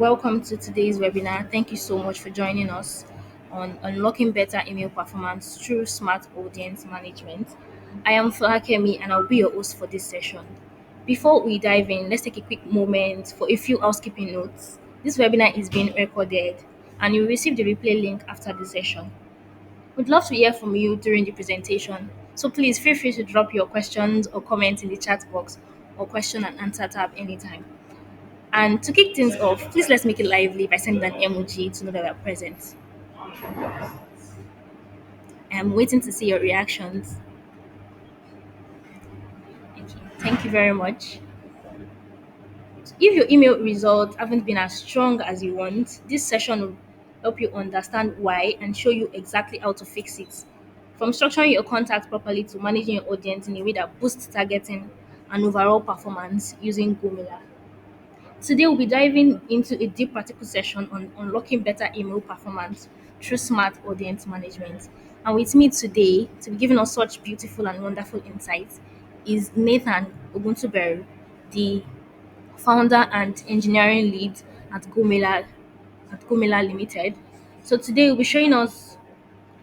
welcome to today's webinar. Thank you so much for joining us on unlocking better email performance through smart audience management. I am Flakemi and I'll be your host for this session. Before we dive in, let's take a quick moment for a few housekeeping notes. This webinar is being recorded and you'll receive the replay link after the session. We'd love to hear from you during the presentation, so please feel free to drop your questions or comments in the chat box or question and answer tab anytime. And to kick things off, please let's make it lively by sending an emoji to know that we're present. I'm waiting to see your reactions. Okay, thank you very much. If your email results haven't been as strong as you want, this session will help you understand why and show you exactly how to fix it. From structuring your contacts properly to managing your audience in a way that boosts targeting and overall performance using Gomila. Today, we'll be diving into a deep practical session on unlocking better email performance through smart audience management. And with me today, to be giving us such beautiful and wonderful insights, is Nathan Oguntuberu, the founder and engineering lead at Gomila Limited. So today, we'll be showing us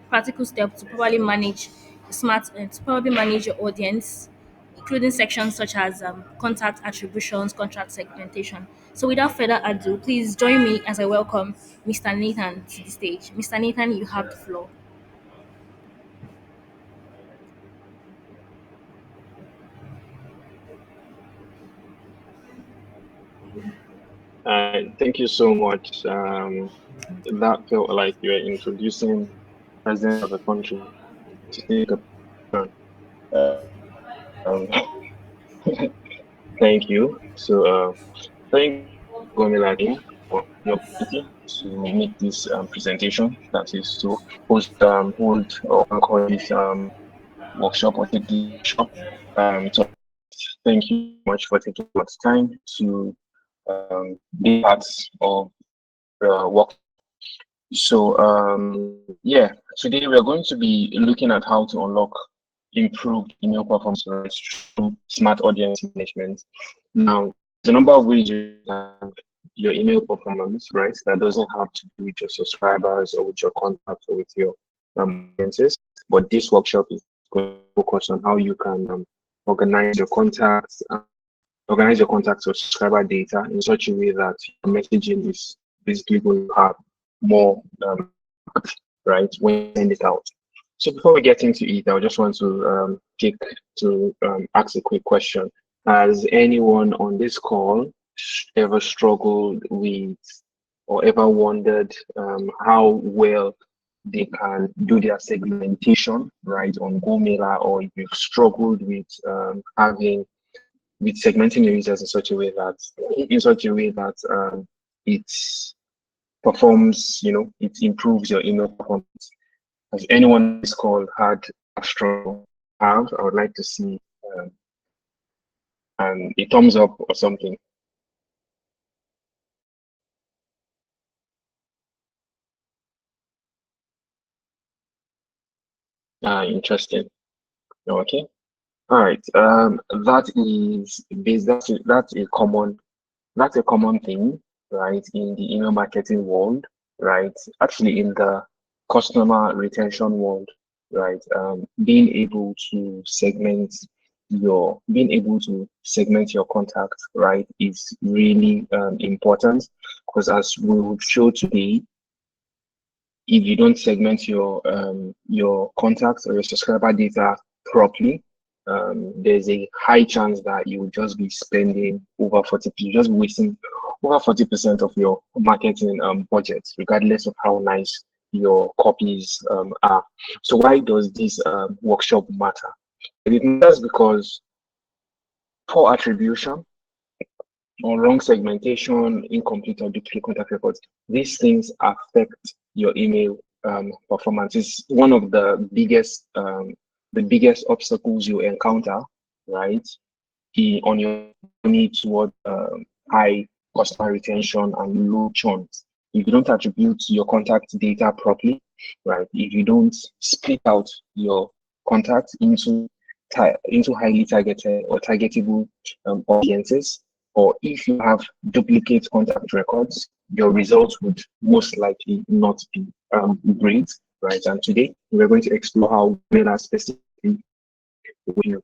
practical steps to probably manage to probably manage your audience, including sections such as contact attributions, contract segmentation. So without further ado, please join me as I welcome Mr. Nathan to the stage. Mr. Nathan, you have the floor. Thank you so much. That felt like you were introducing president of a country to take a turn. Um, thank you. Thank Gomila team for the opportunity to make this presentation. That is to hold or call this workshop or take this workshop. So thank you much for taking much time to be part of the work. So yeah, today we are going to be looking at how to unlock improved email performance rates through smart audience management. Now, the number of ways you can your email performance, right? That doesn't have to do with your subscribers or with your contacts or with your audiences. But this workshop is going to focus on how you can organize your contacts, or subscriber data in such a way that your messaging is basically going to have more right when you send it out. So before we get into it, I just want to ask a quick question. Has anyone on this call ever struggled with or ever wondered how well they can do their segmentation right on Gomila, or if you've struggled with segmenting your users in such a way that it performs, it improves your email performance. Has anyone on this call had a struggle? I would like to see a thumbs up or something. Interesting. Okay. All right. That's a common thing, right, in the email marketing world, right? Actually, in the customer retention world, right? Being able to segment your contacts, right, is really important, because as we will show today, if you don't segment your contacts or your subscriber data properly, there's a high chance that you will just be spending wasting over 40% of your marketing budget, regardless of how nice your copies are. So why does this workshop matter? It matters because poor attribution or wrong segmentation, incomplete or duplicate contact records, these things affect your email performance. It's one of the biggest obstacles you encounter, right, on your journey toward high customer retention and low churn. If you don't attribute your contact data properly, right, if you don't split out your contacts into highly targeted or targetable audiences, or if you have duplicate contact records, your results would most likely not be great, right? And today we're going to explore how Gomela specifically will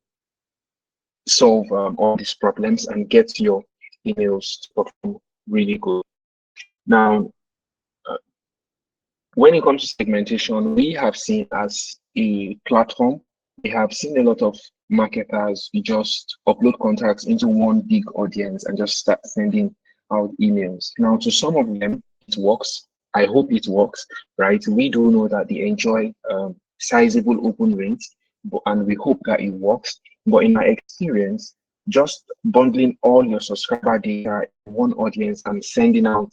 solve all these problems and get your emails to perform really good. Now, when it comes to segmentation, we have seen as a platform, we have seen a lot of marketers who just upload contacts into one big audience and just start sending out emails. Now, to some of them, it works. I hope it works, right? We do know that they enjoy sizable open rates, and we hope that it works. But in my experience, just bundling all your subscriber data in one audience and sending out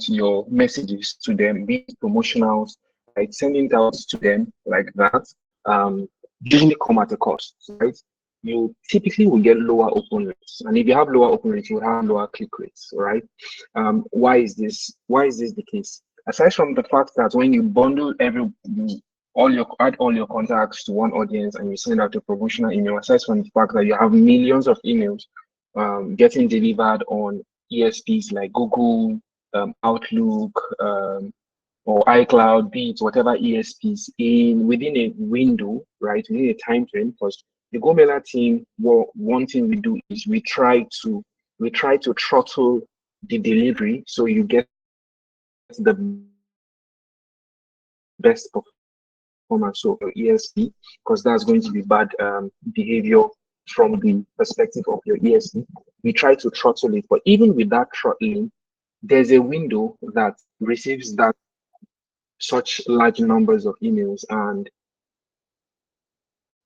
your messages to them, be it promotionals, right? Sending it out to them like that, um, usually come at a cost, right? You typically will get lower open rates, and if you have lower open rates, you will have lower click rates, right? Why is this? Why is this the case? Aside from the fact that when you bundle add all your contacts to one audience and you send out a promotional email, aside from the fact that you have millions of emails getting delivered on ESPs like Google, Outlook, or iCloud, be it whatever ESPs in within a window, right? Within a time frame, because the Gomela team, one thing we do is we try to throttle the delivery so you get the best performance of your ESP, because that's going to be bad behavior from the perspective of your ESP. We try to throttle it, but even with that throttling, there's a window that receives that such large numbers of emails, and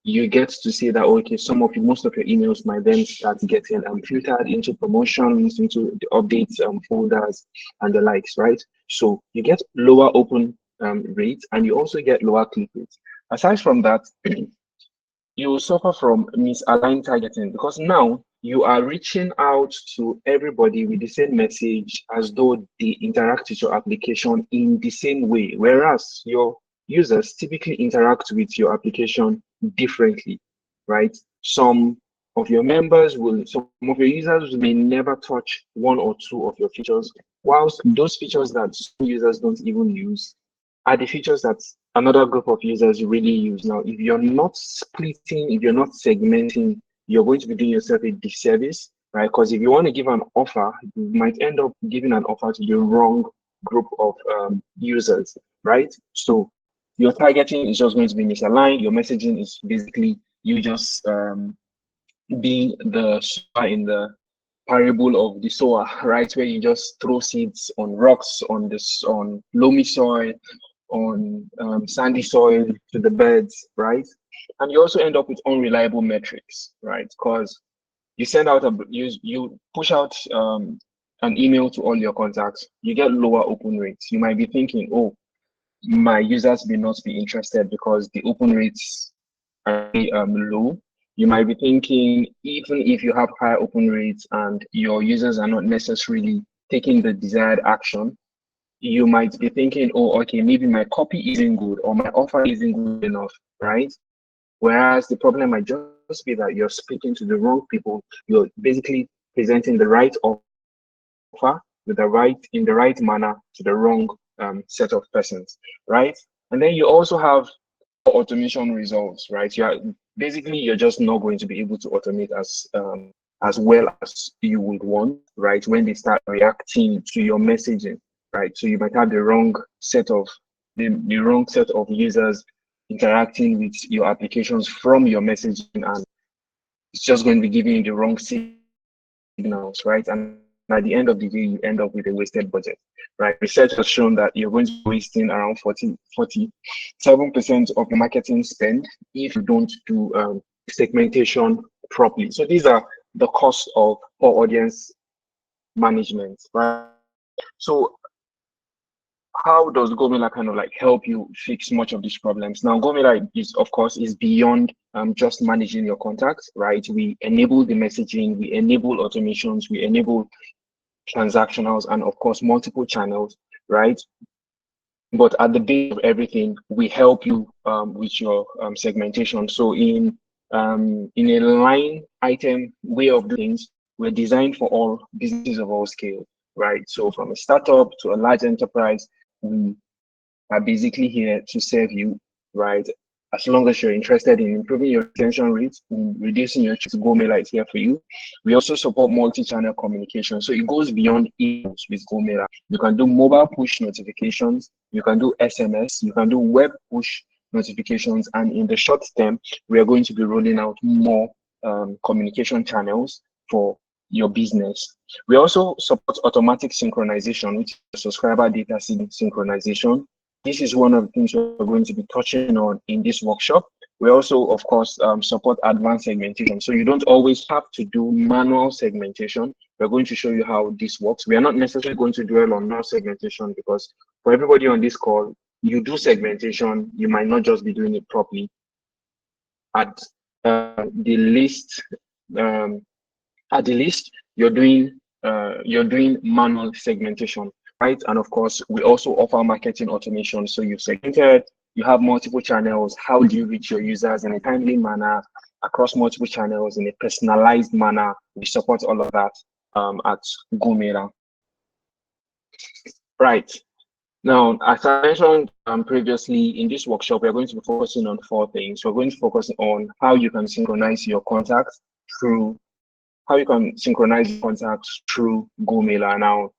you get to see that okay, most of your emails might then start getting filtered into promotions, into the updates folders and the likes, right? So you get lower open rates, and you also get lower click rates. Aside from that, you will suffer from misaligned targeting, because now you are reaching out to everybody with the same message as though they interact with your application in the same way, whereas your users typically interact with your application differently, right? Some of your users may never touch one or two of your features, whilst those features that some users don't even use are the features that another group of users really use. Now, if you're not splitting, if you're not segmenting, you're going to be doing yourself a disservice, right? Because if you want to give an offer, you might end up giving an offer to the wrong group of users, right? So your targeting is just going to be misaligned. Your messaging is basically you just being the sower in the parable of the sower, right? Where you just throw seeds on rocks, on loamy soil, on sandy soil to the beds, right? And you also end up with unreliable metrics, right? Because you send out you push out an email to all your contacts, you get lower open rates. You might be thinking, oh, my users may not be interested because the open rates are really, low. You might be thinking, even if you have high open rates and your users are not necessarily taking the desired action, you might be thinking, oh, okay, maybe my copy isn't good or my offer isn't good enough, right? Whereas the problem might just be that you're speaking to the wrong people. You're basically presenting the right offer in the right manner to the wrong set of persons, right? And then you also have automation results, right? You're just not going to be able to automate as well as you would want, right? When they start reacting to your messaging, right? So you might have the wrong set of users interacting with your applications from your messaging, and it's just going to be giving you the wrong signals, right? And at the end of the day, you end up with a wasted budget, right? Research has shown that you're going to be wasting around 47% of your marketing spend if you don't do segmentation properly. So these are the costs of poor audience management, right? So how does Gomila kind of like help you fix much of these problems? Now, Gomila is, of course, is beyond just managing your contacts, right? We enable the messaging, we enable automations, we enable transactionals, and of course, multiple channels, right? But at the base of everything, we help you with your segmentation. So in a line item way of doing things were designed for all businesses of all scale, right? So from a startup to a large enterprise, we are basically here to serve you, right? As long as you're interested in improving your retention rates, in reducing your churn, GoMailer is here for you. We also support multi-channel communication. So it goes beyond emails with GoMailer. You can do mobile push notifications, you can do SMS, you can do web push notifications, and in the short term, we are going to be rolling out more communication channels for your business. We also support automatic synchronization, which is subscriber data synchronization. This is one of the things we're going to be touching on in this workshop. We also, of course, support advanced segmentation. So you don't always have to do manual segmentation. We're going to show you how this works. We are not necessarily going to dwell on manual segmentation because for everybody on this call, you do segmentation, you might not just be doing it properly. At the least, you're doing manual segmentation, right? And of course, we also offer marketing automation. So you've segmented, you have multiple channels. How do you reach your users in a timely manner across multiple channels in a personalized manner? We support all of that at GoMailer. Right. Now, as I mentioned previously, in this workshop, we're going to be focusing on 4 things. We're going to focus on how you can synchronize your contacts through GoMailer. Now,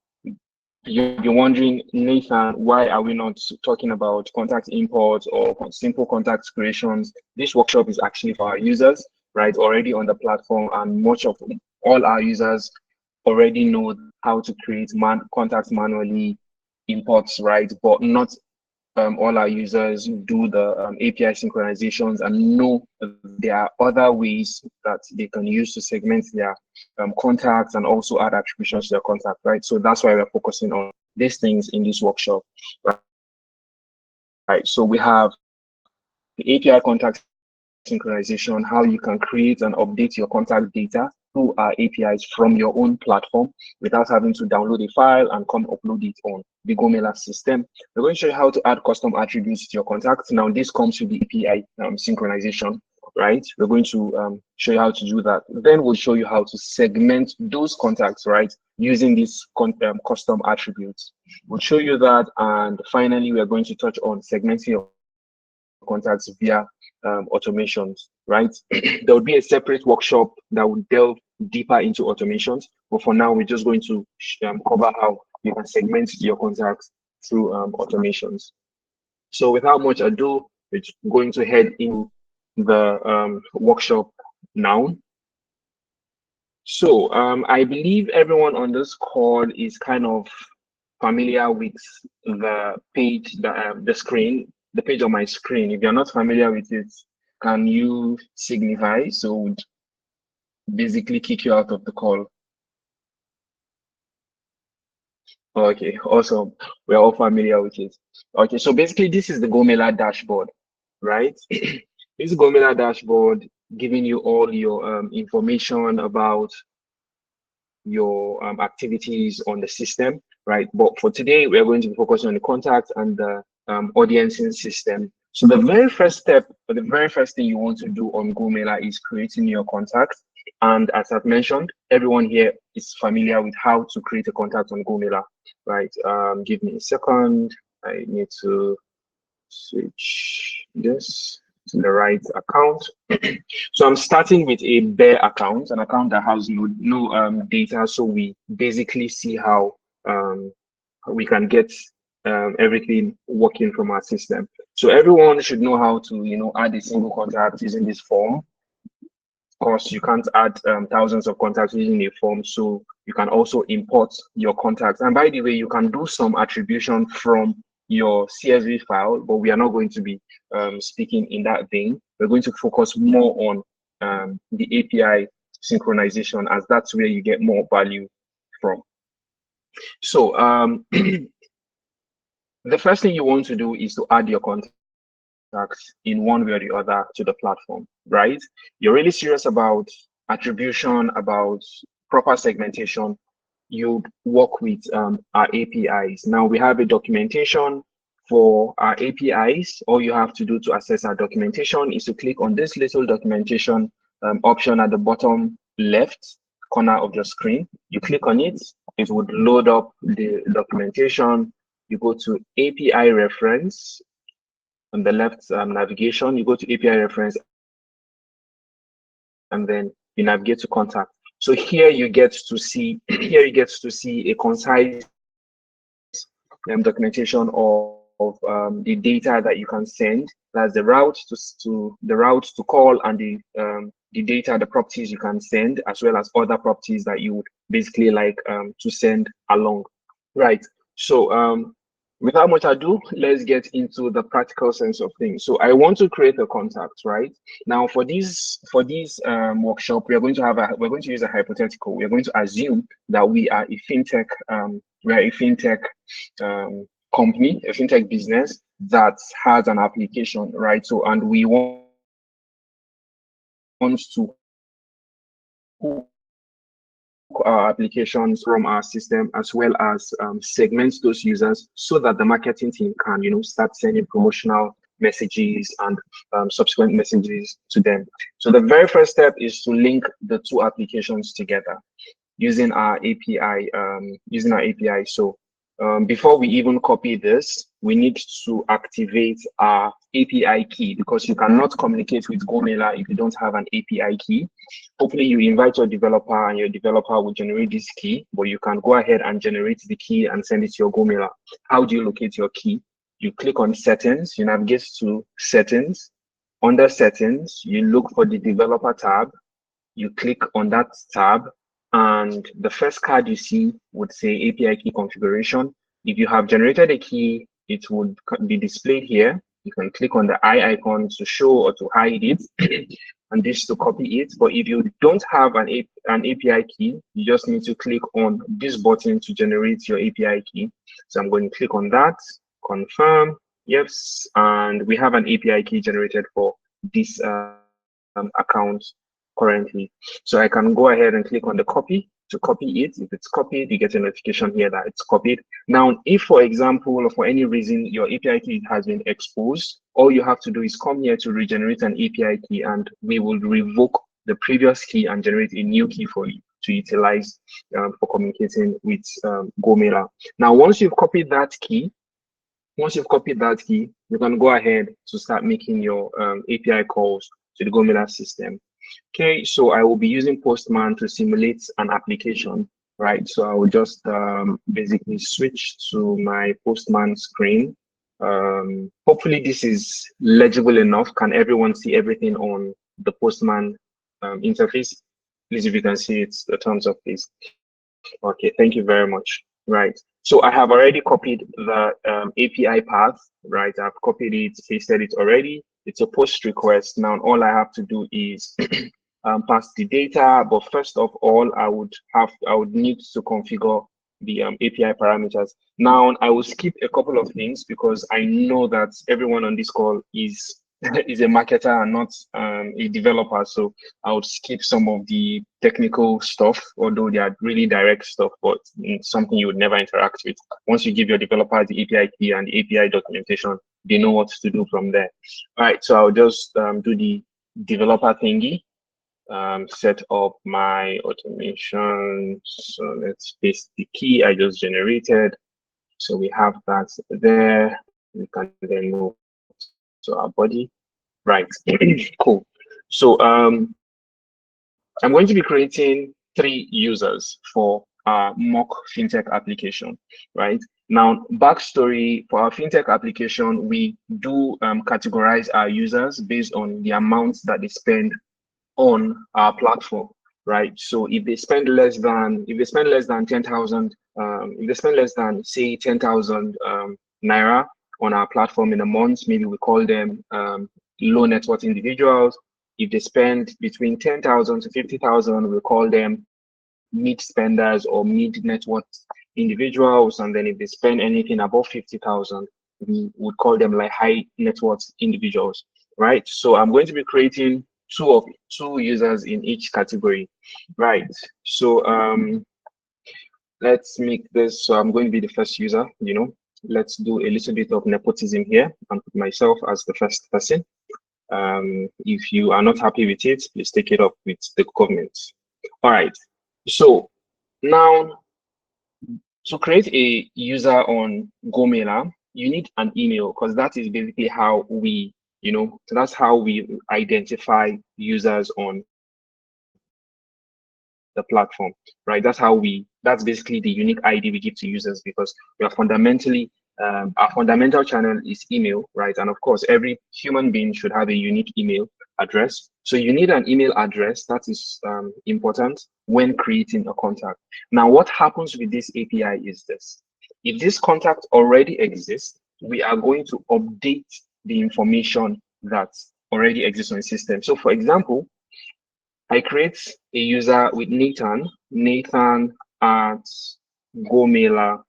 you're wondering, Nathan, why are we not talking about contact imports or simple contact creations? This workshop is actually for our users, right? Already on the platform, and much of all our users already know how to create contacts manually, imports, right? But not all our users do the API synchronizations and know there are other ways that they can use to segment their contacts and also add attributions to their contact, right? So that's why we're focusing on these things in this workshop, right? So we have the API contact synchronization, how you can create and update your contact data through our APIs from your own platform without having to download a file and come upload it on the GoMailer system. We're going to show you how to add custom attributes to your contacts. Now, this comes with the API synchronization, right? We're going to show you how to do that. Then we'll show you how to segment those contacts, right? Using these custom attributes. We'll show you that. And finally, we're going to touch on segmenting your contacts via automations, right? There will be a separate workshop that will delve deeper into automations, but for now we're just going to cover how you can segment your contacts through automations. So without much ado, we're going to head in the workshop now. So I believe everyone on this call is kind of familiar with the page, the screen, the page on my screen. If you're not familiar with it, can you signify? So basically kick you out of the call. Okay, awesome. We're all familiar with it. Okay, so basically this is the GoMailer dashboard, right? This is GoMailer dashboard giving you all your information about your activities on the system, right? But for today, we're going to be focusing on the contact and the audiencing system. So the very first step, or the very first thing you want to do on GoMailer is creating your contacts. And as I've mentioned, everyone here is familiar with how to create a contact on GoMailer, right? Give me a second. I need to switch this to the right account. So I'm starting with a bare account, an account that has no data. So we basically see how we can get everything working from our system. So everyone should know how to, add a single contact using this form. Of course, you can't add thousands of contacts using a form, so you can also import your contacts. And by the way, you can do some attribution from your CSV file, but we are not going to be speaking in that vein. We're going to focus more on the API synchronization, as that's where you get more value from. So the first thing you want to do is to add your contacts in one way or the other to the platform, right? You're really serious about attribution, about proper segmentation, you work with our APIs. Now we have a documentation for our APIs. All you have to do to access our documentation is to click on this little documentation option at the bottom left corner of your screen. You click on it, it would load up the documentation. You go to API reference on the left navigation, you go to API reference, and then you navigate to contact. So here you get to see a concise documentation of the data that you can send. That's the route to call, and the data, the properties you can send, as well as other properties that you would basically like to send along. Right. So without much ado, let's get into the practical sense of things. So I want to create a contact, right? Now for this workshop, we're going to use a hypothetical. We're going to assume that we are a fintech company, a fintech business that has an application, right? So and we want to hook our applications from our system, as well as segment those users so that the marketing team can, start sending promotional messages and subsequent messages to them. So the very first step is to link the two applications together using our API. So before we even copy this, we need to activate our API key, because you cannot communicate with GoMailer if you don't have an API key. Hopefully you invite your developer and your developer will generate this key, but you can go ahead and generate the key and send it to your GoMailer. How do you locate your key? You click on settings, you navigate to settings. Under settings, you look for the developer tab. You click on that tab, and the first card you see would say API key configuration. If you have generated a key, it would be displayed here. You can click on the eye icon to show or to hide it, and this to copy it. But if you don't have an API key, you just need to click on this button to generate your API key. So I'm going to click on that, confirm, yes, and we have an API key generated for this account currently. So I can go ahead and click on the copy to copy it. If it's copied, you get a notification here that it's copied. Now, if for example, or for any reason, your API key has been exposed, all you have to do is come here to regenerate an API key, and we will revoke the previous key and generate a new key for you to utilize for communicating with GoMailer. Now, once you've copied that key, you can go ahead to start making your API calls to the GoMailer system. Okay, so I will be using Postman to simulate an application, right? So I will just basically switch to my Postman screen. Hopefully this is legible enough. Can everyone see everything on the Postman interface? Please, if you can see it, the thumbs up, please. Okay, thank you very much. Right. So I have already copied the API path, right? I've copied it, pasted it already. It's a post request. Now, all I have to do is pass the data. But first of all, I would need to configure the API parameters. Now, I will skip a couple of things because I know that everyone on this call is is a marketer and not a developer. So I would skip some of the technical stuff, although they are really direct stuff, but it's something you would never interact with. Once you give your developer the API key and the API documentation, they know what to do from there. All right, so I'll just do the developer thingy, set up my automation. So let's paste the key I just generated. So we have that there. We can then move to our body. Right. Cool. So I'm going to be creating 3 users for our mock fintech application, right? Now, backstory for our fintech application, we do categorize our users based on the amounts that they spend on our platform, right? So if they spend less than 10,000, if they spend less than say 10,000 naira on our platform in a month, maybe we call them low net worth individuals. If they spend between 10,000 to 50,000, we call them mid spenders or mid net worth individuals. And then if they spend anything above 50,000, we would call them like high net worth individuals, right? So I'm going to be creating two users in each category, right? So let's make this. So I'm going to be the first user. Let's do a little bit of nepotism here and put myself as the first person. If you are not happy with it, please take it up with the government. All right. So now, to create a user on Gomela, you need an email because that is basically how we, that's how we identify users on the platform, right? That's basically the unique ID we give to users because we are fundamentally, our fundamental channel is email, right? And of course, every human being should have a unique email address. So you need an email address that is important when creating a contact. Now, what happens with this API is this. If this contact already exists, we are going to update the information that already exists on the system. So for example, I create a user with Nathan at gomela.com.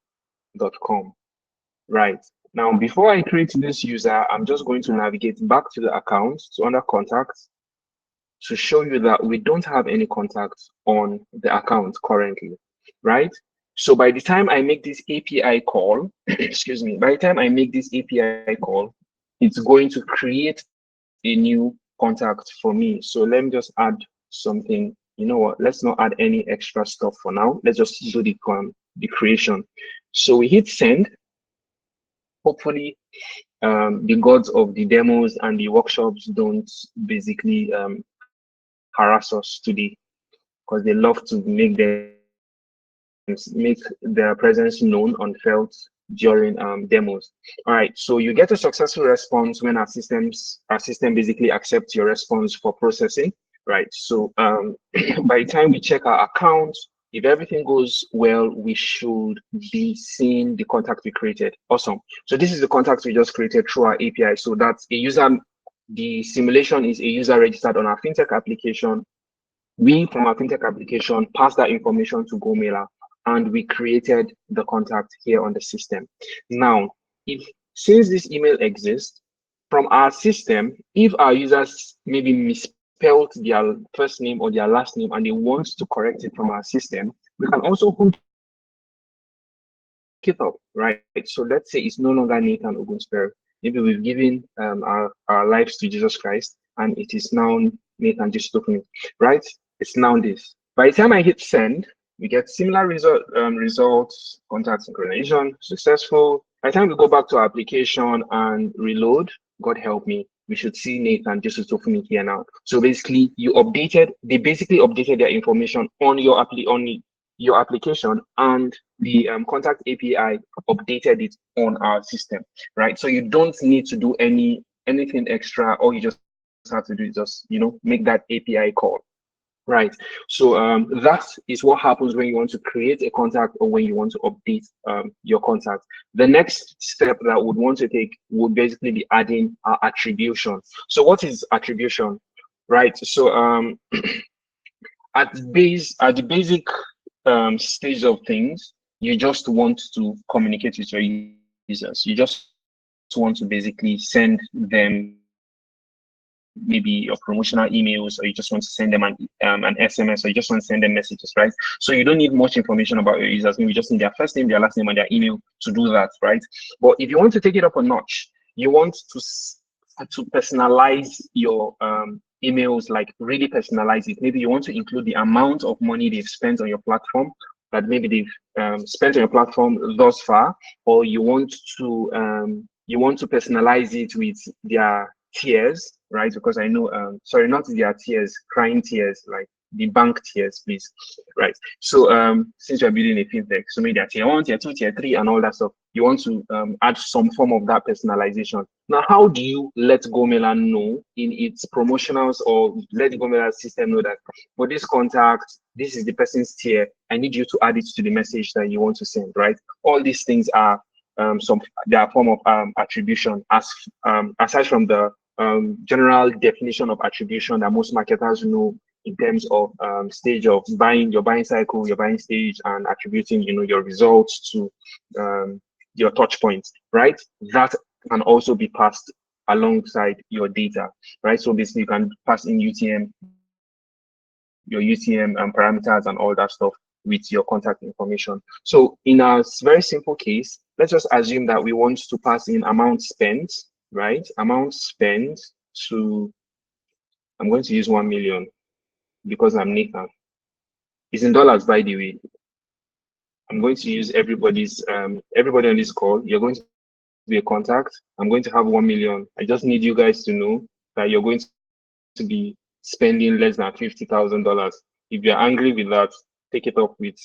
Right. Now, before I create this user, I'm just going to navigate back to the account to under contacts to show you that we don't have any contacts on the account currently, right? So by the time I make this API call, excuse me, by the time I make this API call, it's going to create a new contact for me. So let me just add something. You know what? Let's not add any extra stuff for now. Let's just do the creation. So we hit send. Hopefully, the gods of the demos and the workshops don't basically harass us today because they love to make their presence known unfelt during demos. All right, so you get a successful response when our system basically accepts your response for processing, right? So by the time we check our account, if everything goes well, we should be seeing the contact we created. Awesome. So this is the contact we just created through our API. So that's a user. The simulation is a user registered on our fintech application. We, from our fintech application, passed that information to Gomela, and we created the contact here on the system. Now, if since this email exists, from our system, if our users maybe misspelled their first name or their last name and they want to correct it from our system, we can also hook it up, right? So let's say it's no longer Nathan Ogunspero. Maybe we've given our lives to Jesus Christ, and it is now Nathan Jistopini, right? It's now this. By the time I hit send, we get similar results, contact synchronization, successful. By the time we go back to our application and reload, God help me, we should see Nathan Jistopini here now. So basically, they basically updated their information on your application, and the contact API updated it on our system, right? So you don't need to do anything extra. All you just have to do is just make that API call. Right. So that is what happens when you want to create a contact or when you want to update your contact. The next step that would want to take would basically be adding our attribution. So what is attribution? Right. So at the basic stage of things, you just want to communicate with your users. You just want to basically send them maybe your promotional emails, or you just want to send them an SMS, or you just want to send them messages, right? So you don't need much information about your users. Maybe you just need their first name, their last name, and their email to do that, right? But if you want to take it up a notch, you want to personalize your emails, like really personalize it. Maybe you want to include the amount of money they've spent on your platform, that maybe they've spent on your platform thus far, or you want to personalize it with their tears, right? Because I know, sorry, not their tears, crying tears, like the bank tears, please, right? So since you're building a fintech, so maybe tier 1, tier 2, tier 3, and all that stuff, you want to add some form of that personalization. Now, how do you let Gomela know in its promotionals, or let the Gomela system know that for this contact, this is the person's tier, I need you to add it to the message that you want to send, right? All these things are they are form of attribution, aside from the general definition of attribution that most marketers know in terms of stage of your buying cycle, your buying stage, and attributing, your results to your touch points, right? That can also be passed alongside your data, right? So basically, you can pass in your UTM parameters and all that stuff with your contact information. So in a very simple case, let's just assume that we want to pass in amount spent, right? Amount spent to, I'm going to use 1 million because I'm Nathan. It's in dollars, by the way. I'm going to use everybody on this call. You're going to be a contact. I'm going to have 1 million. I just need you guys to know that you're going to be spending less than $50,000. If you're angry with that, take it up with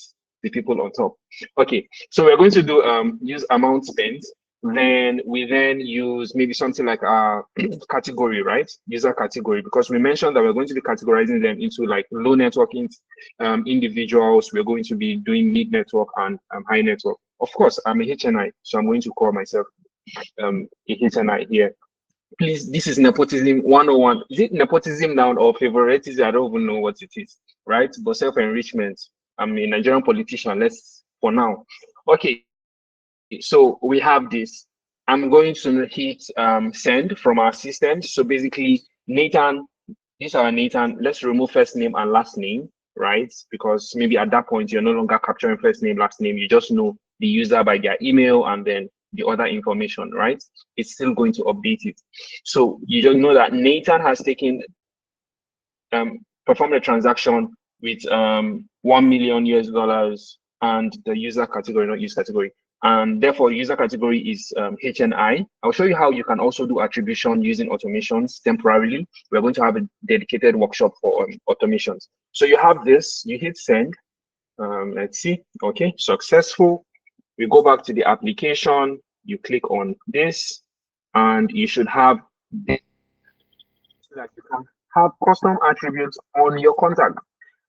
the people on top. Okay, so we're going to do use amount spent. Then we then use maybe something like a category, right? User category, because we mentioned that we're going to be categorizing them into like low networking individuals. We're going to be doing mid network and high network. Of course, I'm a HNI, so I'm going to call myself a HNI here. Please, this is nepotism 101. Is it nepotism now or favoritism? I don't even know what it is, right? But self-enrichment. I'm a Nigerian politician. Let's for now. Okay, so we have this. I'm going to hit send from our system. So basically, Nathan, this is our Nathan. Let's remove first name and last name, right? Because maybe at that point you're no longer capturing first name, last name. You just know the user by their email and then the other information, right? It's still going to update it. So you just know that Nathan has taken performed a transaction with 1 million US dollars and the user category, not use category. And therefore, user category is HNI. I'll show you how you can also do attribution using automations temporarily. We're going to have a dedicated workshop for automations. So you have this, you hit send. Let's see. Okay, successful. We go back to the application. You click on this, and you should have this so that you can have custom attributes on your contact.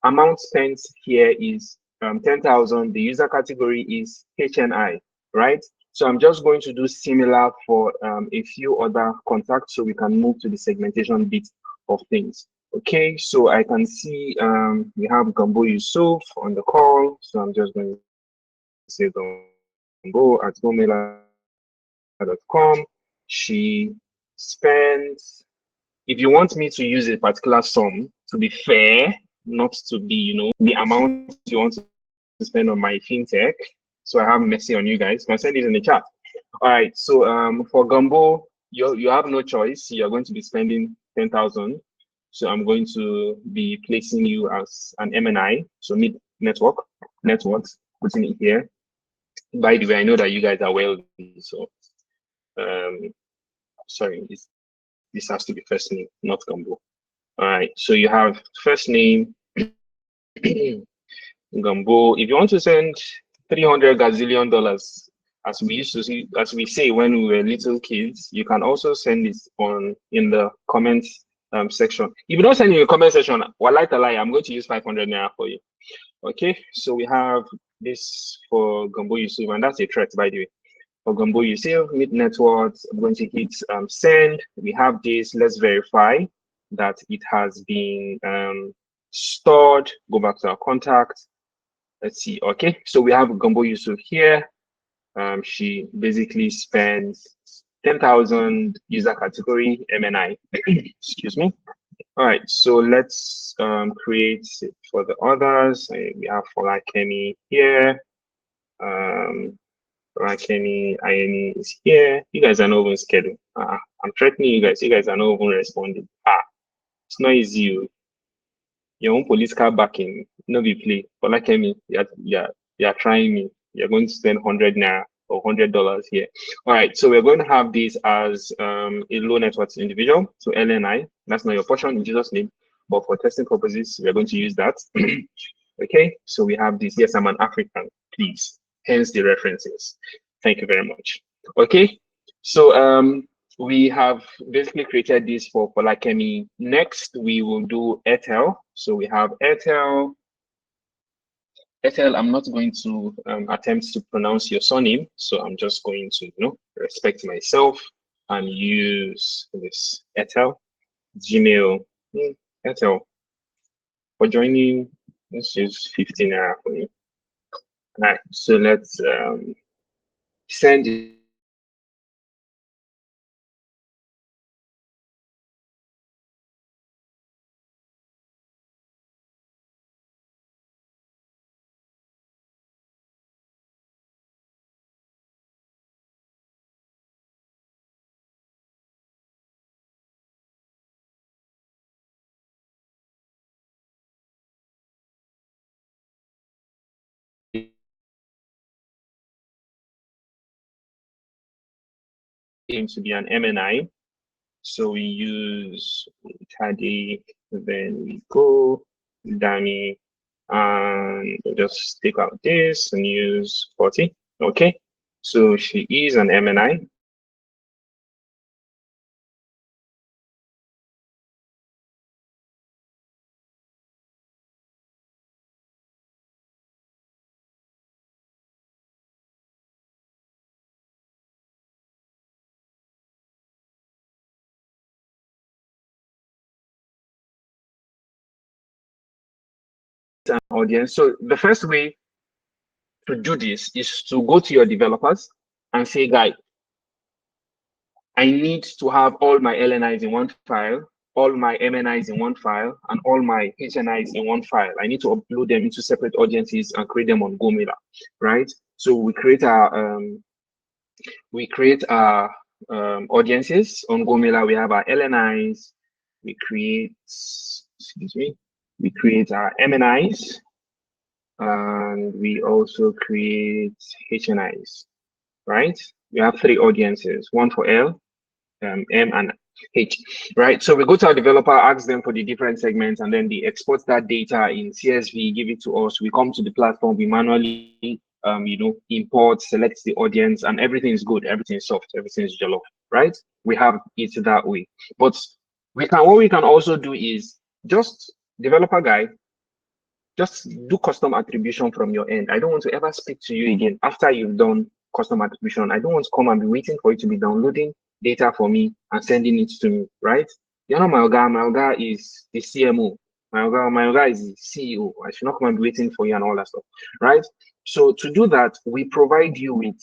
Amount spent here is 10,000. The user category is HNI, right? So I'm just going to do similar for a few other contacts so we can move to the segmentation bit of things. Okay, so I can see we have Gambo Yusuf on the call. So I'm just going to say Gambo@gmail.com. She spends, if you want me to use a particular sum to be fair, not to be, the amount you want to spend on my fintech, so I have mercy on you guys, you can send it in the chat. All right, so for Gumbo, you have no choice. You're going to be spending 10,000. So I'm going to be placing you as an MNI, so mid networks, putting it here. By the way, I know that you guys are wealthy, so um, sorry, this has to be first name, not Gumbo. All right, so you have first name, Gumbo. If you want to send 300 gazillion dollars, as we used to see, as we say when we were little kids, you can also send it on in the comments section. If you don't send in the comment section, lie, I'm going to use 500 naira for you. Okay, so we have this for Gumbo Yusuf, and that's a threat, by the way. For Gumbo Yusuf, mid networks, I'm going to hit send. We have this. Let's verify that it has been stored. Go back to our contact. Let's see. Okay, so we have Gumbo Yusuf here. She basically spends 10,000 user category MNI. Excuse me. All right, so let's create it for the others. We have Folakemi here. Folakemi INE is here. You guys are not even scheduled. I'm threatening you guys. You guys are not even responding. It's not easy. Your own political backing, no be play. Folakemi, you're trying me. You're going to spend 100 naira or $100 here. All right, so we're going to have this as a low net worth individual, so LNI. That's not your portion in Jesus' name, but for testing purposes, we're going to use that. Okay, so we have this. Yes, I'm an African, please. Hence the references. Thank you very much. Okay, so we have basically created this for Polakemi. Next, we will do Airtel. So we have Airtel. Ethel, I'm not going to attempt to pronounce your surname, so I'm just going to, respect myself and use this Ethel, Gmail, Ethel. For joining, let's use 15 naira for me. All right, so let's send going to be an MNI. So we use Tade, then we go Dami, and we'll just take out this and use 40. Okay, so she is an MNI. An audience. So the first way to do this is to go to your developers and say, guys, I need to have all my LNIs in one file, all my MNIs in one file, and all my HNIs in one file. I need to upload them into separate audiences and create them on Gomila, right? So we create our audiences on Gomila. We have our LNIs. We create, excuse me, we create our MNIs, and we also create HNIs, right? We have 3 audiences, one for L, M, and H, right? So we go to our developer, ask them for the different segments, and then they export that data in CSV, give it to us. We come to the platform, we manually, import, select the audience, and everything is good. Everything is soft. Everything is jollof, right? We have it that way. But what we can also do is just developer guy, just do custom attribution from your end. I don't want to ever speak to you again after you've done custom attribution. I don't want to come and be waiting for you to be downloading data for me and sending it to me, right? You're not my Oga. My Oga is the CMO. My Oga is the CEO. I should not come and be waiting for you and all that stuff, right? So to do that, we provide you with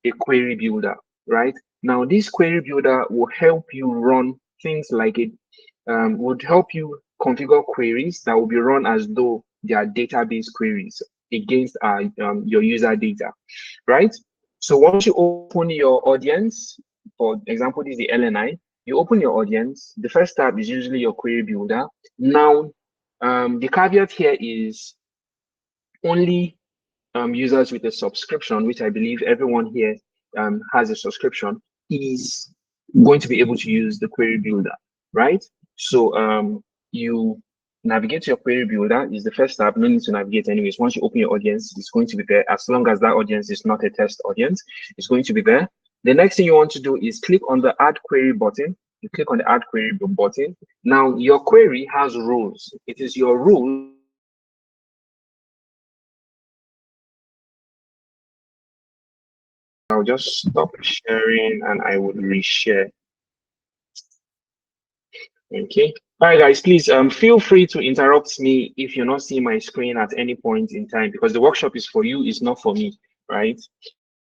a query builder, right? Now, this query builder will help you run things like it, would help you configure queries that will be run as though they are database queries against your user data, right? So once you open your audience, for example, this is the LNI, you open your audience, the first tab is usually your query builder. Now, the caveat here is only users with a subscription, which I believe everyone here has a subscription, is going to be able to use the query builder, right? So you navigate to your query builder is the first tab. No need to navigate anyways. Once you open your audience, it's going to be there. As long as that audience is not a test audience, it's going to be there. The next thing you want to do is click on the add query button. You click on the add query button. Now your query has rules. It is your rule. I'll just stop sharing and I would reshare. Okay. All right, guys, please feel free to interrupt me if you're not seeing my screen at any point in time, because the workshop is for you, it's not for me, right?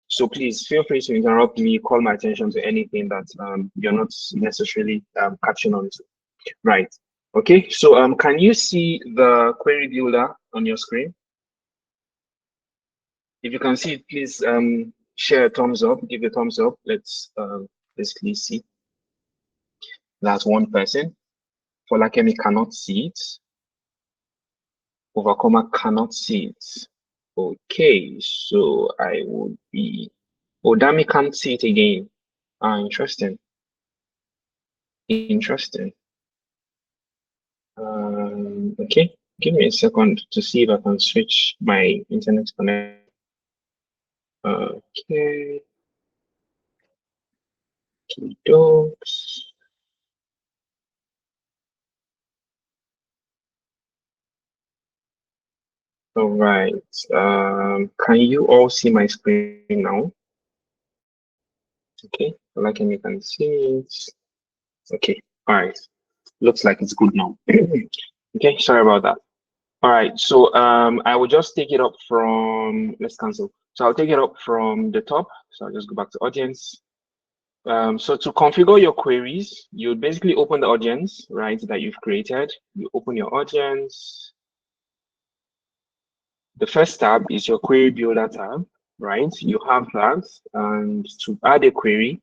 So please feel free to interrupt me, call my attention to anything that you're not necessarily catching on to. Right. Okay. So can you see the query builder on your screen? If you can see it, please share a thumbs up, give a thumbs up. Let's basically see. That's one person. Folakemi cannot see it. Overcomer cannot see it. Okay, so I would be. Odami can't see it again. Ah, interesting. Interesting. Okay, give me a second to see if I can switch my internet connection. Okay. Dogs. All right. Can you all see my screen now? Okay, like you can see it. Okay, all right. Looks like it's good now. Okay, sorry about that. All right, so I will just take it up from, let's cancel. So I'll take it up from the top. So I'll just go back to audience. So to configure your queries, you basically open the audience, right, that you've created. You open your audience. The first tab is your query builder tab, right? You have that, and to add a query,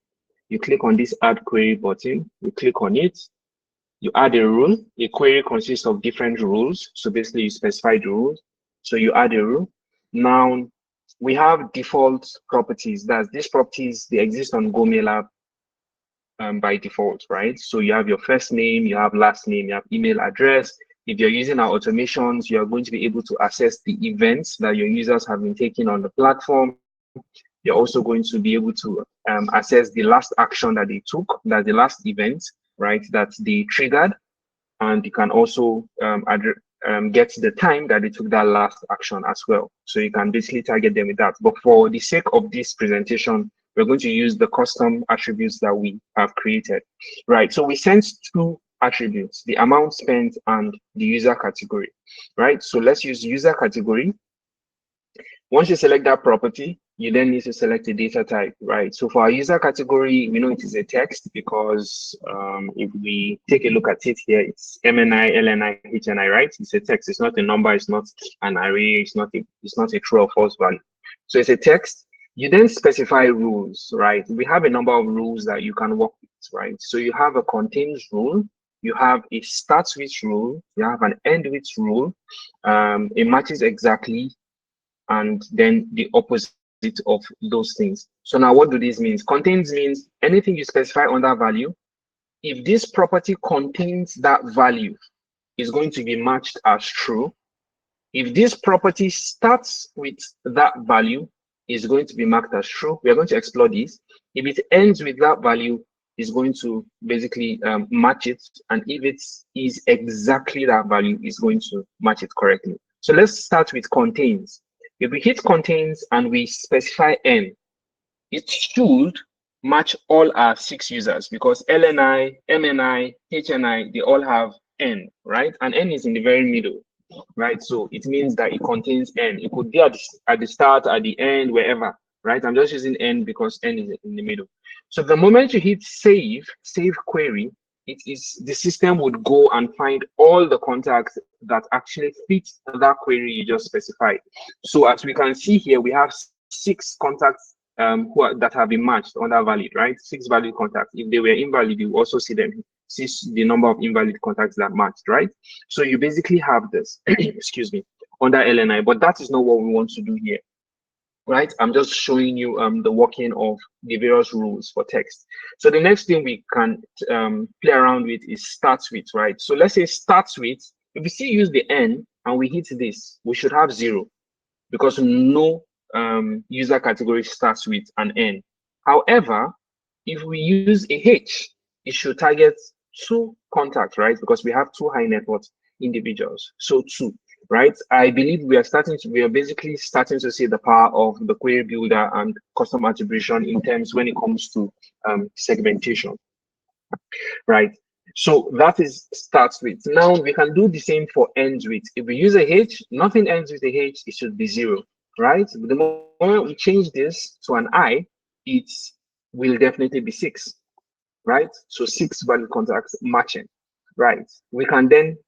you click on this add query button, you click on it, you add a rule. A query consists of different rules. So basically you specify the rules. So you add a rule. Now we have default properties. That's these properties, they exist on Gomila by default, right? So you have your first name, you have last name, you have email address. If you're using our automations, you are going to be able to access the events that your users have been taking on the platform. You're also going to be able to access the last action that they took, that the last event, right, that they triggered. And you can also get the time that they took that last action as well. So you can basically target them with that. But for the sake of this presentation, we're going to use the custom attributes that we have created, right? So we sent two attributes, the amount spent and the user category, right? So let's use user category. Once you select that property, you then need to select a data type, right? So for our user category, we know it is a text because if we take a look at it here, it's MNI, LNI, HNI, right? It's a text. It's not a number. It's not an array. It's not a true or false value. So it's a text. You then specify rules, right? We have a number of rules that you can work with, right? So you have a contains rule, you have a starts with rule, you have an end with rule, it matches exactly, and then the opposite of those things. So now what do these mean? Contains means anything you specify on that value. If this property contains that value, is going to be matched as true. If this property starts with that value, is going to be marked as true. We are going to explore this. If it ends with that value, is going to basically match it. And if it is exactly that value, is going to match it correctly. So let's start with contains. If we hit contains and we specify n, it should match all our 6 users because LNI, MNI, HNI, they all have n, right? And n is in the very middle, right? So it means that it contains n. It could be at the start, at the end, wherever, right? I'm just using n because n is in the middle. So the moment you hit save query, it is the system would go and find all the contacts that actually fit that query you just specified. So as we can see here, we have 6 contacts that have been matched on that valid, right? 6 valid contacts. If they were invalid, you also see them, see the number of invalid contacts that matched, right? So you basically have this, excuse me, under LNI, but that is not what we want to do here, right? I'm just showing you the working of the various rules for text. So the next thing we can play around with is starts with, right? So let's say starts with, if we still use the n and we hit this, we should have 0 because no user category starts with an n. However, if we use a h, it should target 2 contacts, right? Because we have 2 high net worth individuals. So 2, right? I believe we are basically starting to see the power of the query builder and custom attribution in terms when it comes to segmentation, right? So that is starts with. Now we can do the same for ends with. If we use a h, nothing ends with a h, it should be 0, right? But the moment we change this to an I, it will definitely be 6, right? So 6 valid contacts matching, right? We can then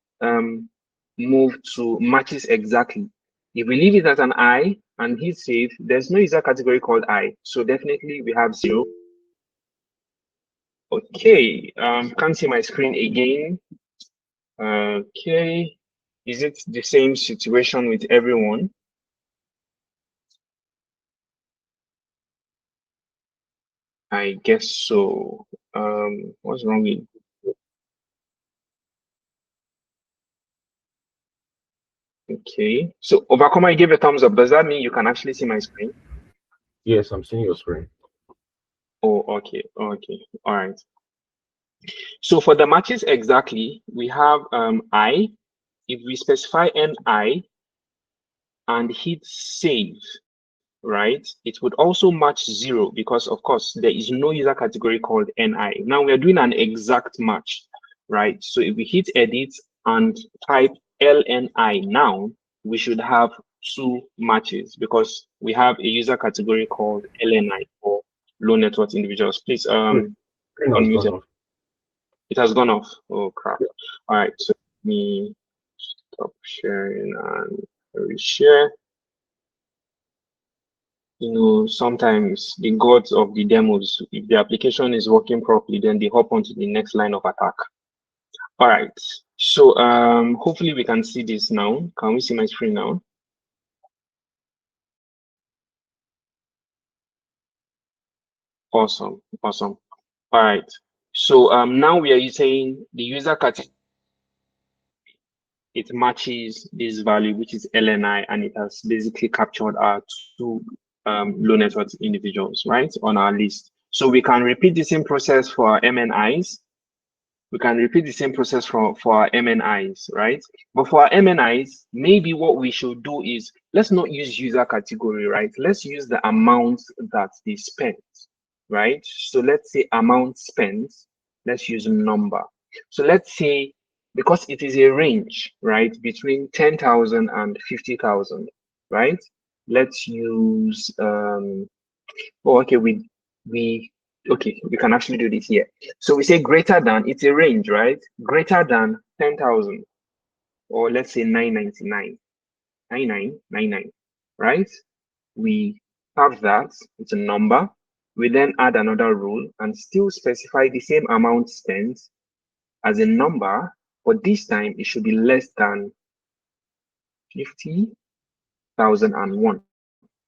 move to matches exactly. If we leave it as an I and hit save, there's no user category called I. So definitely we have 0. Okay, can't see my screen again. Okay, is it the same situation with everyone? I guess so. What's wrong with? Okay, so Overcomer, I gave a thumbs up. Does that mean you can actually see my screen? Yes, I'm seeing your screen. Oh, okay, okay, all right. So for the matches exactly, we have I. If we specify NI and hit save, right, it would also match 0 because of course there is no user category called NI. Now we are doing an exact match, right? So if we hit edit and type LNI now, we should have 2 matches because we have a user category called LNI for low net worth individuals. Please Screen has unmute gone it. off. It has gone off. Oh crap. Yeah. All right, so let me stop sharing and reshare. Sometimes the gods of the demos, if the application is working properly, then they hop onto the next line of attack. All right. So hopefully we can see this now. Can we see my screen now? Awesome. Awesome. All right. So now we are saying the user category, it matches this value, which is LNI, and it has basically captured our two low net worth individuals, right, on our list. So we can repeat the same process for our MNIs. We can repeat the same process for our MNIs, right? But for our MNIs, maybe what we should do is, let's not use user category, right? Let's use the amount that they spent, right? So let's say amount spent, let's use number. So let's say, because it is a range, right, between 10,000 and 50,000, right? Let's use, okay, okay, we can actually do this here. So we say greater than, it's a range, right? Greater than 10,000, or let's say 999, 9999, right? We have that, it's a number. We then add another rule and still specify the same amount spent as a number, but this time it should be less than 50,001,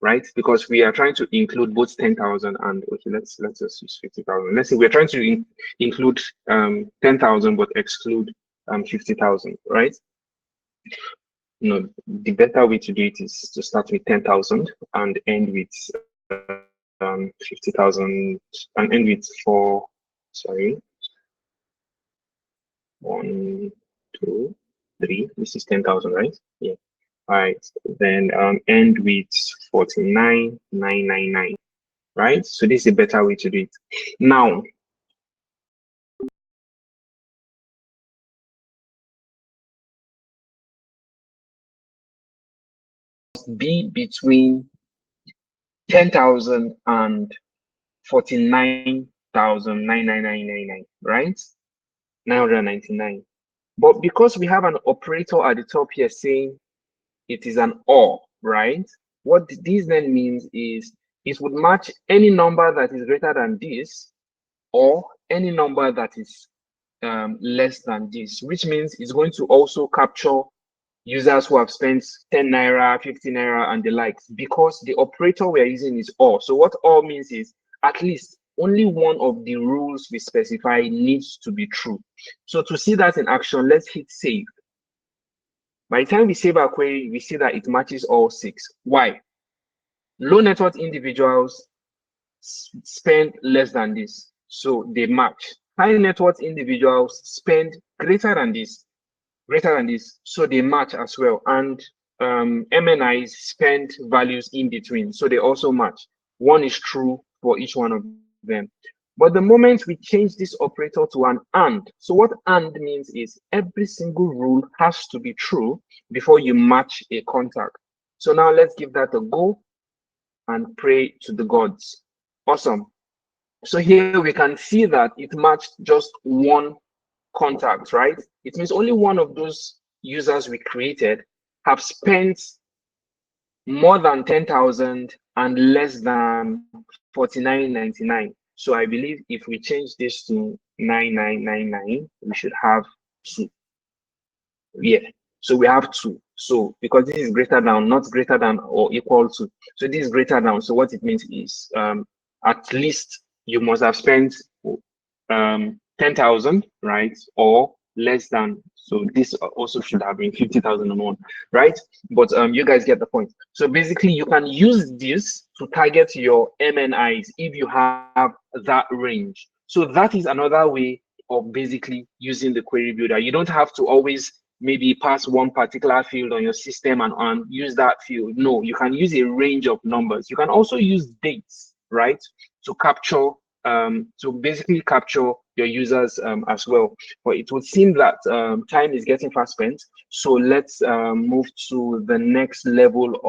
right? Because we are trying to include both 10,000 and, okay, let's just use 50,000. Let's say we're trying to include 10,000 but exclude 50,000, right? No, the better way to do it is to start with 10,000 and end with 50,000 and end with four. Sorry, 1, 2, 3. This is 10,000, right? Yeah. All right. Then end with 49,999. Right? So this is a better way to do it. Now, be between 10,000 and 49,99999, right? 999. But because we have an operator at the top here saying it is an OR, right? What this then means is it would match any number that is greater than this, or any number that is less than this, which means it's going to also capture users who have spent 10 naira, 50 naira, and the likes, because the operator we are using is OR. So what OR means is at least only one of the rules we specify needs to be true. So to see that in action, let's hit save. By the time we save our query, we see that it matches all 6. Why? Low net worth individuals spend less than this, so they match. High net worth individuals spend greater than this, so they match as well. And MNIs spend values in between, so they also match. One is true for each one of them. But the moment we change this operator to an AND, so what AND means is every single rule has to be true before you match a contact. So now let's give that a go and pray to the gods. Awesome. So here we can see that it matched just one contact, right? It means only one of those users we created have spent more than 10,000 and less than 49.99. So I believe if we change this to 9999, we should have 2. Yeah, so we have 2. So because this is greater than, not greater than or equal to, so this is greater than. So what it means is at least you must have spent 10,000, right, or less than. So this also should have been 50,001, right? But you guys get the point. So basically, you can use this to target your MNIs if you have that range. So that is another way of basically using the query builder. You don't have to always maybe pass one particular field on your system and use that field. No, you can use a range of numbers. You can also use dates, right, to capture to basically capture your users as well. But it would seem that time is getting fast spent, so let's move to the next level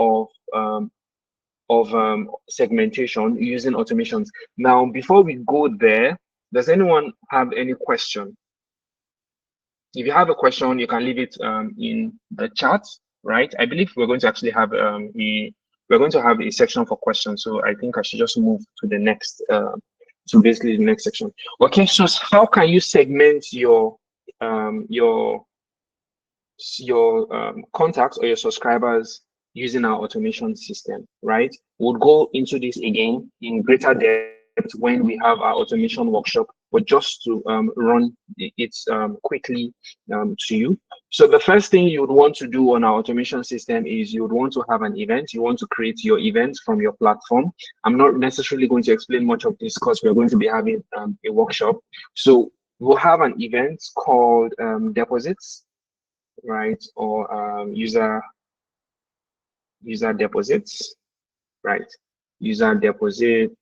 of segmentation using automations. Now, before we go there, does anyone have any question? If you have a question, you can leave it in the chat, right? I believe we're going to actually have a section for questions, so I think I should just move to the next so basically the next section. Okay, so how can you segment your contacts or your subscribers using our automation system, right? We'll go into this again in greater depth when we have our automation workshop but just to run it quickly to you. So the first thing you would want to do on our automation system is you would want to have an event. You want to create your event from your platform. I'm not necessarily going to explain much of this because we're going to be having a workshop. So we'll have an event called deposits, right? Or user deposits, right? User deposits,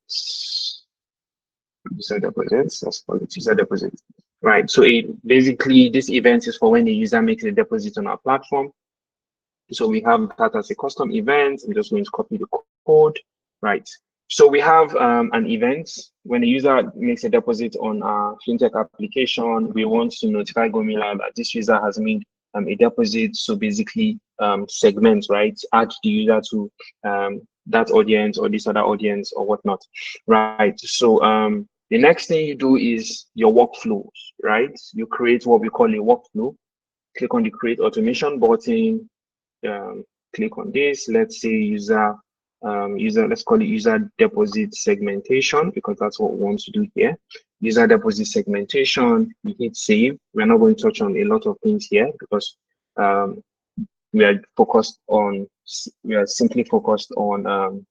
let's call it user deposits, right? So basically this event is for when the user makes a deposit on our platform. So we have that as a custom event. I'm just going to copy the code, right? So we have an event when a user makes a deposit on our fintech application. We want to notify Gomila that this user has made a deposit. So basically segment, right? Add the user to that audience or this other audience or whatnot, right? So the next thing you do is your workflows, right? You create what we call a workflow. Click on the create automation button. Click on this. Let's say user, let's call it user deposit segmentation, because that's what we want to do here. User deposit segmentation, we hit save. We're not going to touch on a lot of things here because we are simply focused on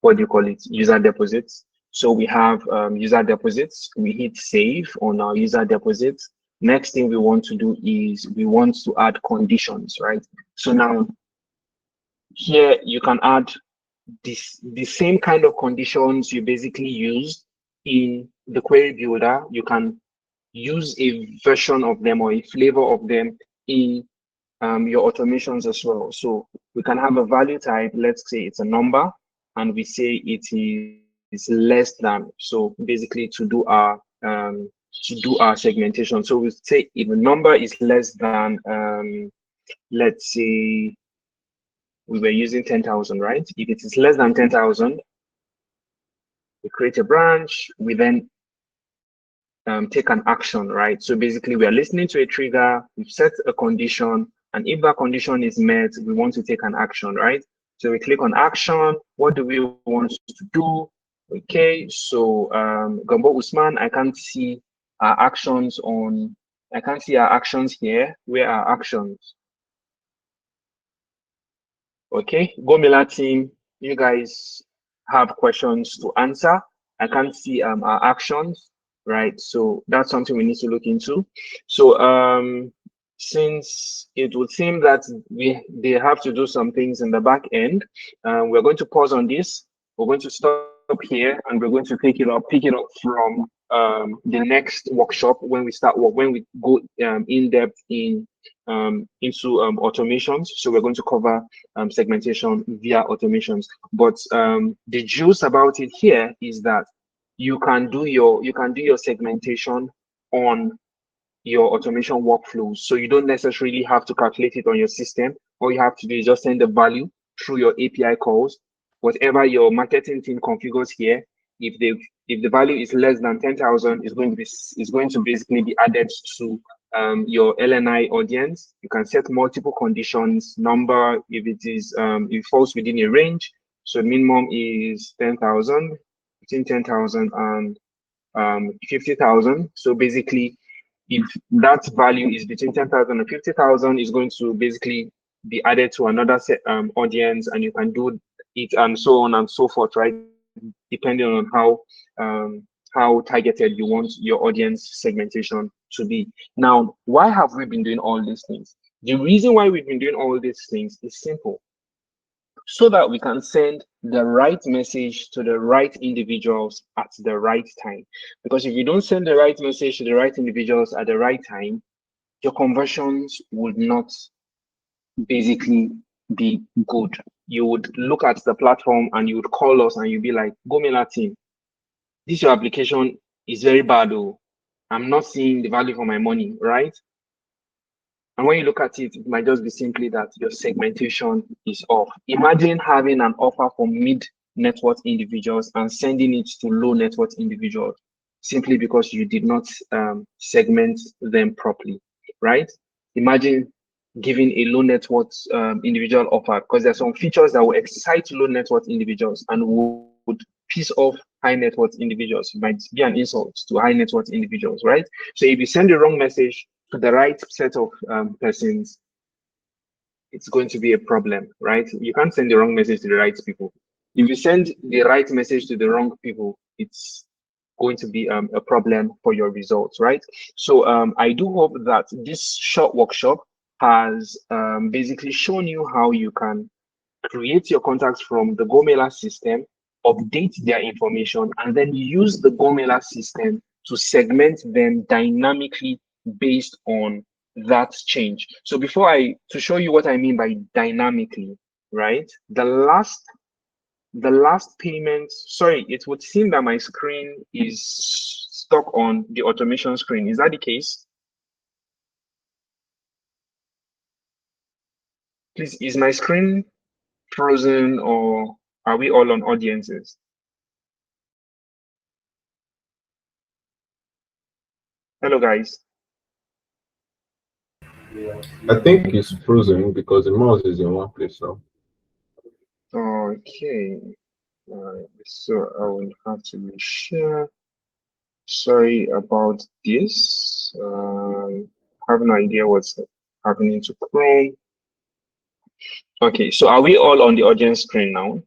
what do you call it, user deposits. So we have user deposits. We hit save on our user deposits. Next thing we want to do is we want to add conditions, right? So now here you can add the same kind of conditions you basically use in the query builder. You can use a version of them or a flavor of them in your automations as well. So we can have a value type. Let's say it's a number, and we say it is less than. So basically to do our segmentation. So we say if a number is less than, let's say we were using 10,000, right? If it is less than 10,000, we create a branch. We then take an action, right? So basically we are listening to a trigger, we've set a condition, and if that condition is met, we want to take an action, right? So we click on action. What do we want to do? Okay, so Gambo Usman, I can't see our actions here. Where are actions? Okay, Gomila team, you guys have questions to answer. I can't see our actions, right? So that's something we need to look into. So since it would seem that they have to do some things in the back end, we're going to pause on this. We're going to stop here, and we're going to pick it up from the next workshop when we go in depth into automations. So we're going to cover segmentation via automations. But the juice about it here is that you can do your segmentation on your automation workflows. So you don't necessarily have to calculate it on your system. All you have to do is just send the value through your API calls. Whatever your marketing team configures here, if the value is less than 10,000, it's going to basically be added to your LNI audience. You can set multiple conditions, number, if it falls within a range. So minimum is 10,000, between 10,000 and 50,000. So basically, if that value is between 10,000 and 50,000, it's going to basically be added to another set, audience, and you can do it and so on and so forth, right? Depending on how targeted you want your audience segmentation to be. Now, why have we been doing all these things? The reason why we've been doing all these things is simple. So that we can send the right message to the right individuals at the right time. Because if you don't send the right message to the right individuals at the right time, your conversions would not basically be good. You would look at the platform and you would call us and you'd be like, Gomila team, this your application is very bad. Oh, I'm not seeing the value for my money, right? And when you look at it, it might just be simply that your segmentation is off. Imagine having an offer for mid net worth individuals and sending it to low net worth individuals simply because you did not segment them properly, right? Imagine giving a low net worth individual offer, because there are some features that will excite low net worth individuals and would piss off high net worth individuals. It might be an insult to high net worth individuals, right? So if you send the wrong message to the right set of persons, it's going to be a problem, right? You can't send the wrong message to the right people. If you send the right message to the wrong people, it's going to be a problem for your results, right? So I do hope that this short workshop has basically shown you how you can create your contacts from the Gomela system, update their information, and then use the Gomela system to segment them dynamically based on that change. So to show you what I mean by dynamically, right? The last payment, sorry, it would seem that my screen is stuck on the automation screen. Is that the case? Please, is my screen frozen or are we all on audiences? Hello, guys. I think it's frozen because the mouse is in one place now. Okay. So I will have to reshare. Sorry about this. Have no idea what's happening to Chrome. Okay, so are we all on the audience screen now?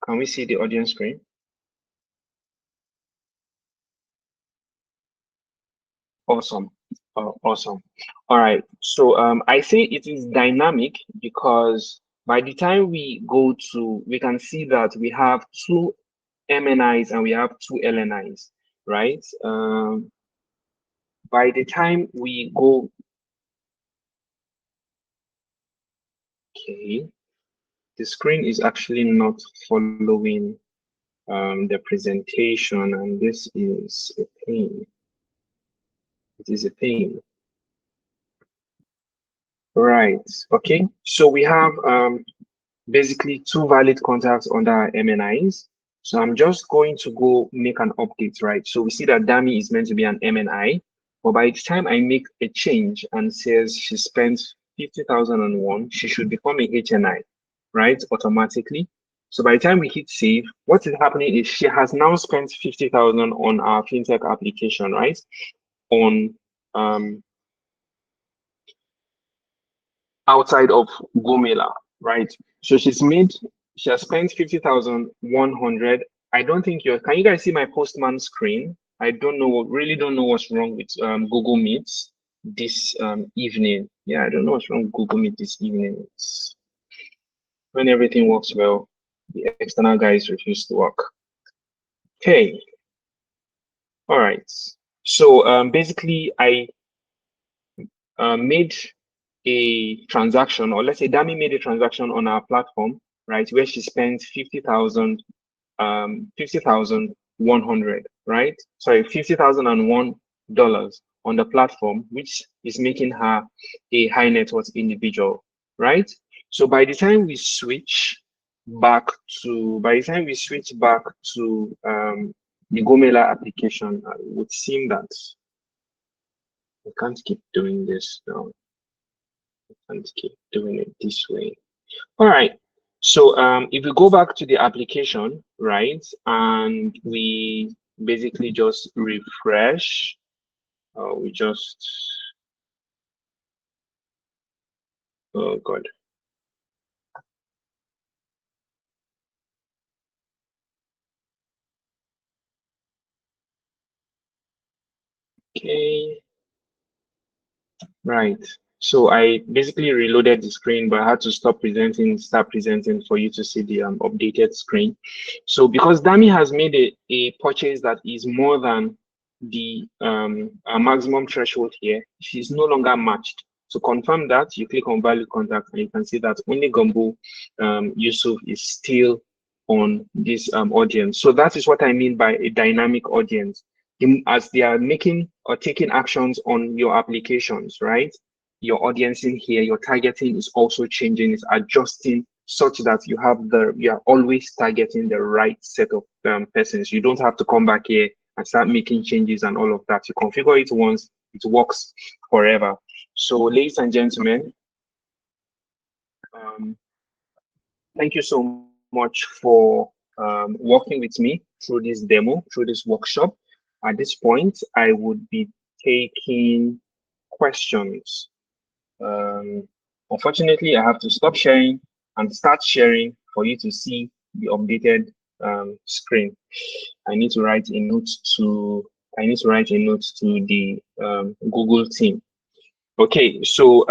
Can we see the audience screen? Awesome. Awesome. All right. So I say it is dynamic because by the time we can see that we have two MNIs and we have two LNIs, right? By the time we go, okay, the screen is actually not following the presentation, and this is a pain. It is a pain. Right. Okay. So we have basically two valid contacts under our MNIs. So I'm just going to go make an update, right? So we see that Dami is meant to be an MNI, but by the time I make a change and says she spent 50,001, she should become a HNI, right? Automatically. So by the time we hit save, what is happening is she has now spent 50,000 on our fintech application, right? On outside of Gomela, right? So she has spent 50,100. I don't think can you guys see my postman screen? I don't know, really don't know what's wrong with Google Meets this evening. Yeah, I don't know what's wrong with Google Meet this evening. It's when everything works well, the external guys refuse to work. Okay. All right. So basically I made a transaction, or let's say Dami made a transaction on our platform, right, where she spent 50,100, right? Sorry, $50,001 on the platform, which is making her a high net worth individual, right? So by the time we switch back to the Gomela application, it would seem that I can't keep doing this now. And keep doing it this way. All right. So if we go back to the application, right, and we basically just refresh, we just, oh God. Okay. Right. So I basically reloaded the screen, but I had to start presenting for you to see the updated screen. So because Dami has made a purchase that is more than the maximum threshold here, she's no longer matched. To confirm that, you click on valid contact and you can see that only Gumbo Yusuf is still on this audience. So that is what I mean by a dynamic audience. As they are making or taking actions on your applications, right? Your audience in here, your targeting is also changing, it's adjusting such that you are always targeting the right set of persons. You don't have to come back here and start making changes and all of that. You configure it once, it works forever. So, ladies and gentlemen, thank you so much much for working with me through this demo, through this workshop. At this point, I would be taking questions. Um, Unfortunately, I have to stop sharing and start sharing for you to see the updated screen. I need to write a note to I need to write a note to the Google team. Okay, so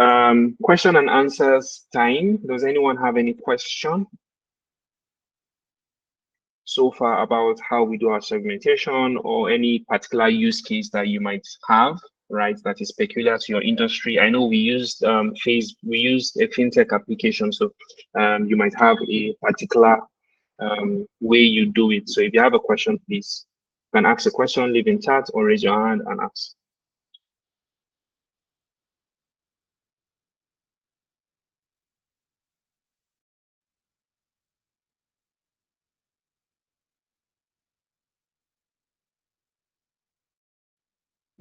question and answers time. Does anyone have any question so far about how we do our segmentation or any particular use case that you might have, right, that is peculiar to your industry? I know we used we used a fintech application, so you might have a particular way you do it. So if you have a question, please you can ask a question, leave in chat, or raise your hand and ask.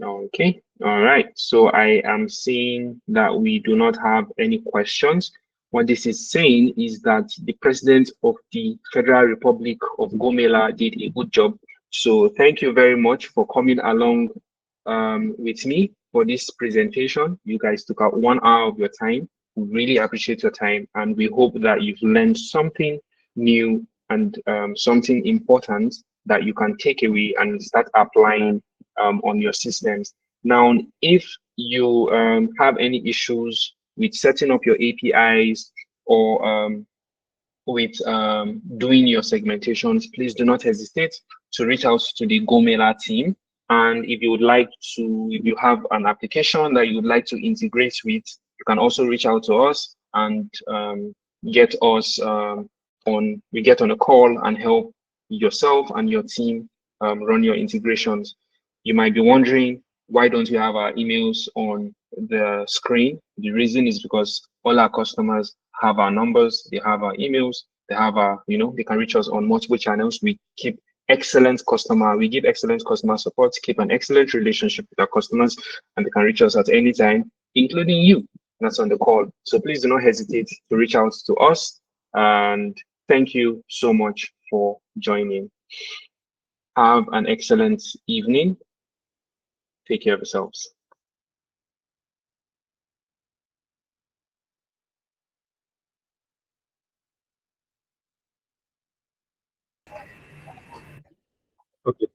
Okay, all right. So I am seeing that we do not have any questions. What this is saying is that the President of the Federal Republic of Gomela did a good job. So thank you very much for coming along with me for this presentation. You guys took out 1 hour of your time. We really appreciate your time, and we hope that you've learned something new and something important that you can take away and start applying on your systems. Now, if you have any issues with setting up your APIs or with doing your segmentations, please do not hesitate to reach out to the Gomela team. And if you would like to, if you have an application that you would like to integrate with, you can also reach out to us and get us we get on a call and help yourself and your team run your integrations. You might be wondering, why don't we have our emails on the screen? The reason is because all our customers have our numbers, they have our emails, they have our, they can reach us on multiple channels. We give excellent customer support, keep an excellent relationship with our customers, and they can reach us at any time, including you that's on the call. So please do not hesitate to reach out to us. And thank you so much for joining. Have an excellent evening. Take care of yourselves. Okay.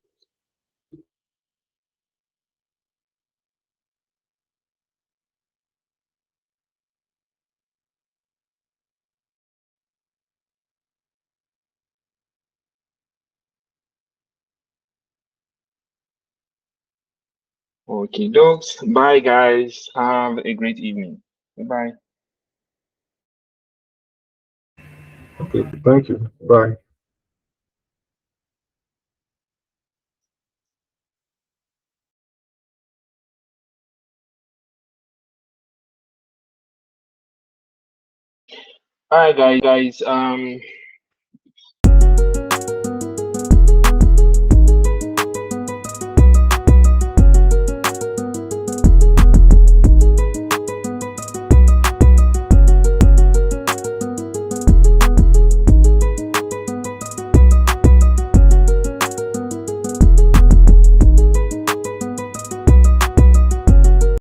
Okay, dogs. Bye, guys. Have a great evening. Goodbye. Okay. Thank you. Bye. All right, guys.